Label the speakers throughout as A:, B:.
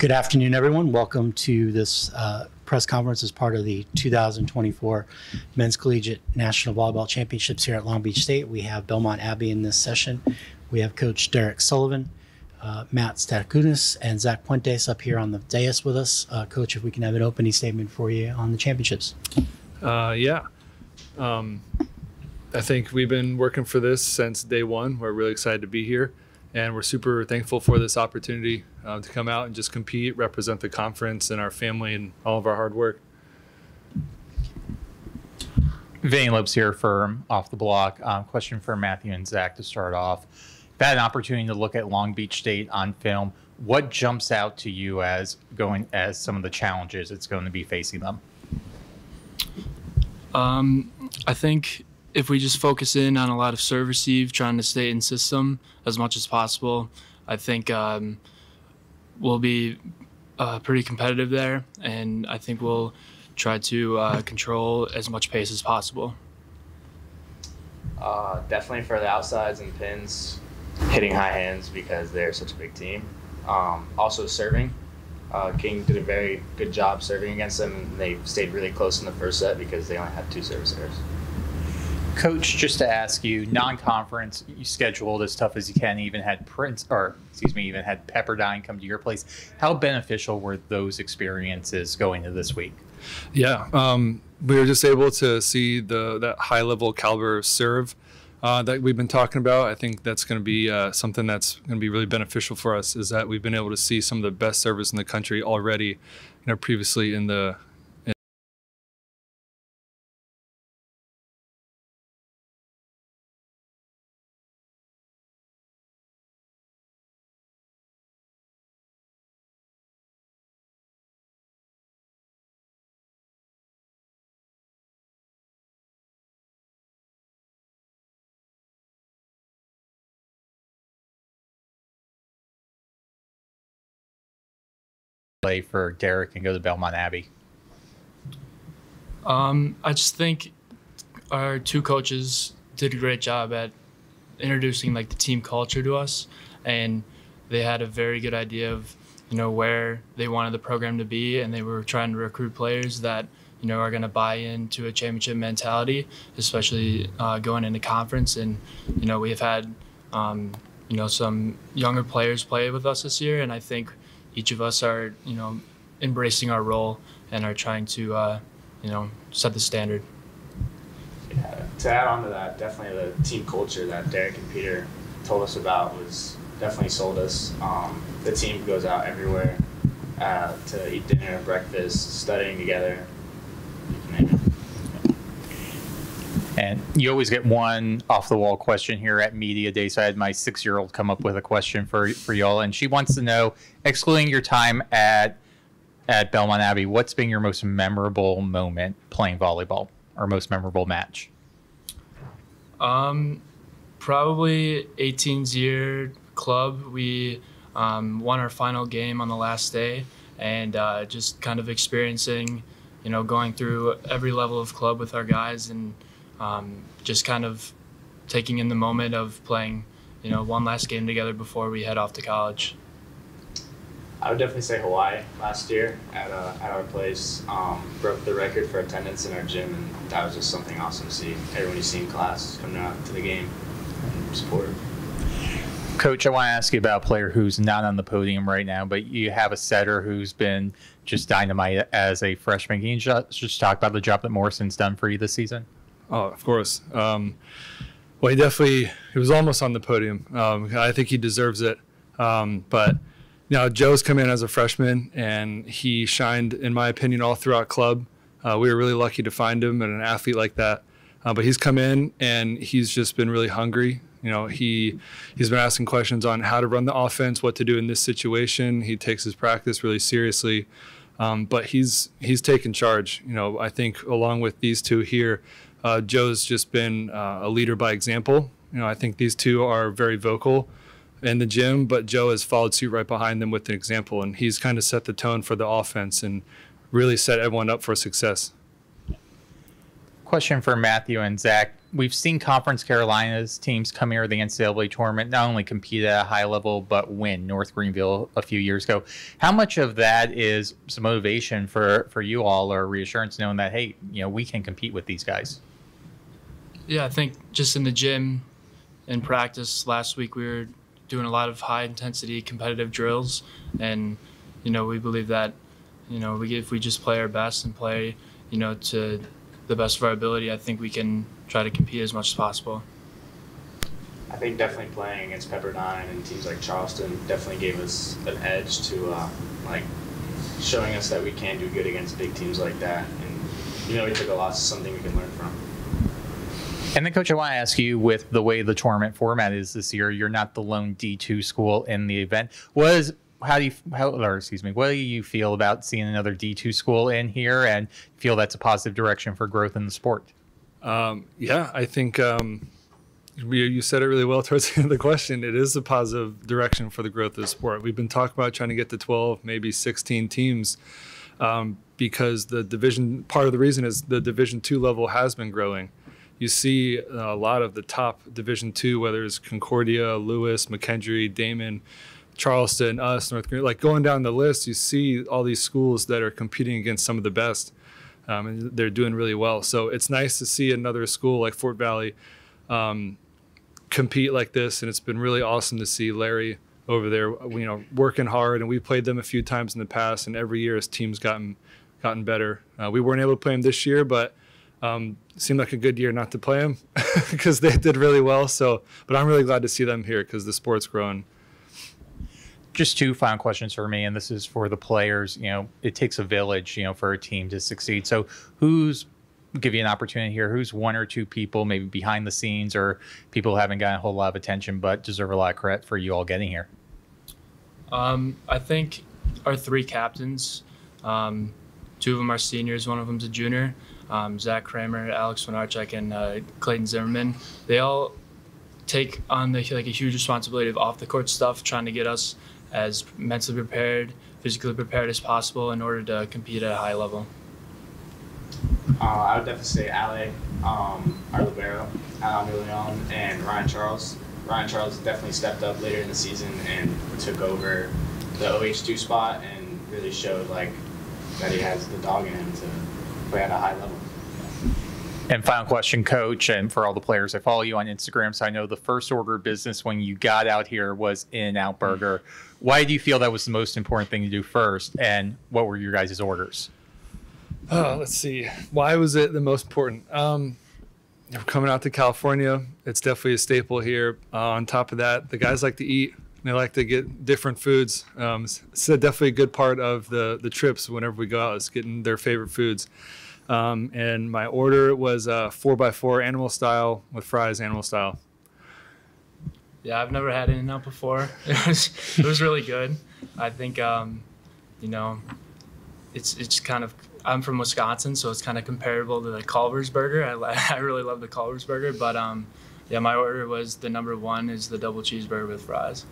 A: Good afternoon, everyone. Welcome to this press conference as part of the 2024 Men's Collegiate National Volleyball Championships here at Long Beach State. We have Belmont Abbey in this session. We have Coach Derek Sullivan, Matt Statakunas, and Zach Puentes up here on the dais with us. Coach, if we can have an opening statement for you on the championships.
B: I think we've been working for this since day one. We're really excited to be here, and we're super thankful for this opportunity to come out and just compete, represent the conference and our family and all of our hard work.
C: Vanny Lopes here for Off the Block. Question for Matthew and Zach to start off. You've had an opportunity to look at Long Beach State on film. What jumps out to you as some of the challenges it's going to be facing them?
D: I think if we just focus in on a lot of serve receive, trying to stay in system as much as possible, I think we'll be pretty competitive there, and I think we'll try to control as much pace as possible.
E: Definitely for the outsides and pins, hitting high hands because they're such a big team. Also serving. King did a very good job serving against them, and they stayed really close in the first set because they only had 2 service errors.
C: Coach, just to ask you, non-conference, you scheduled as tough as you can, even had Pepperdine come to your place. How beneficial were those experiences going into this week?
B: Yeah, we were just able to see that high-level caliber serve that we've been talking about. I think that's going to be something that's going to be really beneficial for us, is that we've been able to see some of the best servers in the country already, previously in the
C: play for Derek and go to Belmont Abbey?
D: I just think our 2 coaches did a great job at introducing the team culture to us, and they had a very good idea of where they wanted the program to be, and they were trying to recruit players that are going to buy into a championship mentality, especially going into conference. And we have had some younger players play with us this year, and I think each of us are, embracing our role and are trying to, set the standard.
E: Yeah, to add on to that, definitely the team culture that Derek and Peter told us about was definitely sold us. The team goes out everywhere to eat dinner, breakfast, studying together. You can name it.
C: And you always get one off-the-wall question here at Media Day, so I had my 6-year-old come up with a question for y'all, and she wants to know, excluding your time at Belmont Abbey, what's been your most memorable moment playing volleyball, or most memorable match?
D: Probably 18's year club. We won our final game on the last day, and just kind of experiencing, going through every level of club with our guys, and just kind of taking in the moment of playing, one last game together before we head off to college.
E: I would definitely say Hawaii last year at our place. Broke the record for attendance in our gym, and that was just something awesome to see. Everyone you see in class coming out to the game and support.
C: Coach, I want to ask you about a player who's not on the podium right now, but you have a setter who's been just dynamite as a freshman. Can you just talk about the job that Morrison's done for you this season?
B: Oh, of course. Well, he was almost on the podium. I think he deserves it. But Joe's come in as a freshman, and he shined, in my opinion, all throughout club. We were really lucky to find him and an athlete like that. But he's come in, and he's just been really hungry. He's been asking questions on how to run the offense, what to do in this situation. He takes his practice really seriously. But he's taken charge. I think along with these 2 here, Joe's just been a leader by example. I think these 2 are very vocal in the gym, but Joe has followed suit right behind them with an example, and he's kind of set the tone for the offense and really set everyone up for success.
C: question for Matthew and Zach. We've seen Conference Carolinas teams come here to the NCAA tournament, not only compete at a high level, but win North Greenville a few years ago. How much of that is some motivation for you all, or reassurance knowing that, hey, we can compete with these guys?
D: Yeah, I think just in the gym and practice last week, we were doing a lot of high intensity competitive drills. And, we believe that, if we just play our best and play, to the best of our ability, I think we can try to compete as much as possible.
E: I think definitely playing against Pepperdine and teams like Charleston definitely gave us an edge to showing us that we can do good against big teams like that. And we took a loss, something we can learn from.
C: And then, Coach, I want to ask you, with the way the tournament format is this year, you're not the lone D2 school in the event. What do you feel about seeing another D2 school in here, and feel that's a positive direction for growth in the sport?
B: Yeah, I think you said it really well towards the end of the question. It is a positive direction for the growth of the sport. We've been talking about trying to get to 12, maybe 16 teams, because part of the reason is the Division II level has been growing. You see a lot of the top Division II, whether it's Concordia, Lewis, McKendree, Damon, Charleston, us, North Carolina, like going down the list, you see all these schools that are competing against some of the best, and they're doing really well. So it's nice to see another school like Fort Valley compete like this, and it's been really awesome to see Larry over there, working hard. And we played them a few times in the past, and every year his team's gotten better. We weren't able to play him this year, but seemed like a good year not to play them because they did really well. But I'm really glad to see them here because the sport's growing.
C: Just two final questions for me, and this is for the players. It takes a village, for a team to succeed. So give you an opportunity here, who's one or two people maybe behind the scenes, or people who haven't gotten a whole lot of attention but deserve a lot of credit for you all getting here?
D: I think our three captains, two of them are seniors, one of them's a junior. Zach Kramer, Alex Winarchek, and Clayton Zimmerman. They all take on a huge responsibility of off the court stuff, trying to get us as mentally prepared, physically prepared as possible in order to compete at a high level.
E: I would definitely say Ale, our libero, Alan Leon, and Ryan Charles. Ryan Charles definitely stepped up later in the season and took over the OH2 spot and really showed that he has the dog in him to play at a high level.
C: And final question, Coach, and for all the players, I follow you on Instagram, so I know the first order of business when you got out here was In-N-Out Burger. Why do you feel that was the most important thing to do first, and what were your guys' orders?
B: Let's see. Why was it the most important? Coming out to California, it's definitely a staple here. On top of that, the guys like to eat. They like to get different foods. It's definitely a good part of the trips whenever we go out, is getting their favorite foods. And my order was 4x4 animal style with fries animal style.
D: Yeah, I've never had In-N-Out before. It was really good. I think, it's kind of, I'm from Wisconsin, so it's kind of comparable to the Culver's burger. I really love the Culver's burger, but yeah, my order was the number one is the double cheeseburger with fries.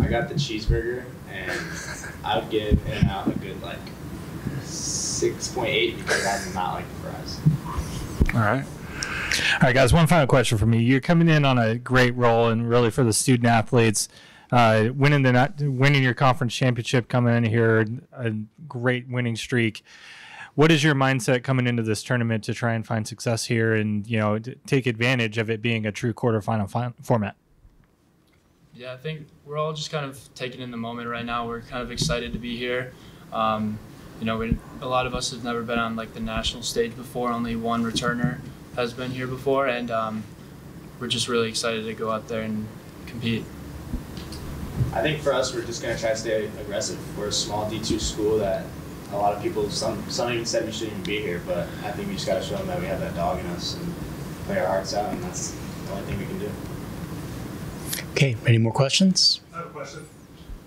E: I got the cheeseburger, and I would give In-N-Out a good 6.8 because I do not like the fries.
F: All right. All right, guys, one final question for me. You're coming in on a great role, and really for the student athletes, winning your conference championship, coming in here, a great winning streak. What is your mindset coming into this tournament to try and find success here and, take advantage of it being a true quarterfinal format?
D: Yeah, I think we're all just kind of taking in the moment right now. We're kind of excited to be here. A lot of us have never been on the national stage before. Only one returner has been here before, and we're just really excited to go out there and compete.
E: I think for us, we're just going to try to stay aggressive. We're a small D2 school that a lot of people, some even said we shouldn't even be here, but I think we just got to show them that we have that dog in us and play our hearts out, and that's the only thing we can do.
A: Okay, any more questions?
G: I have a question.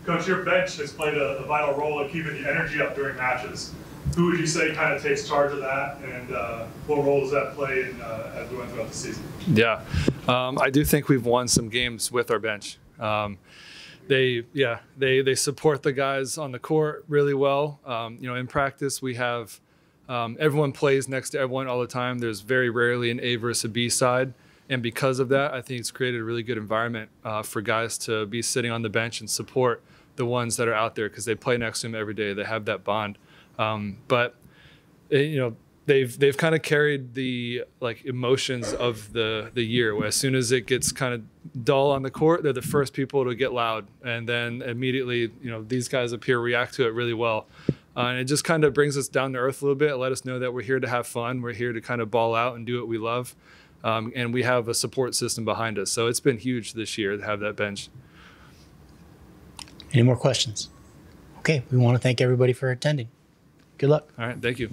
G: Coach, your bench has played a vital role in keeping the energy up during matches. Who would you say kind of takes charge of that, and what role does that play as we went throughout the season?
B: Yeah, I do think we've won some games with our bench. They support the guys on the court really well. In practice we have Everyone plays next to everyone all the time. There's very rarely an A versus a B side. And because of that, I think it's created a really good environment for guys to be sitting on the bench and support the ones that are out there because they play next to them every day. They have that bond. They've kind of carried the emotions of the year. As soon as it gets kind of dull on the court, they're the first people to get loud, and then immediately these guys up here react to it really well. And it just kind of brings us down to earth a little bit. Let us know that we're here to have fun. We're here to kind of ball out and do what we love. And we have a support system behind us. So it's been huge this year to have that bench.
A: Any more questions? Okay, we want to thank everybody for attending. Good luck.
B: All right, thank you.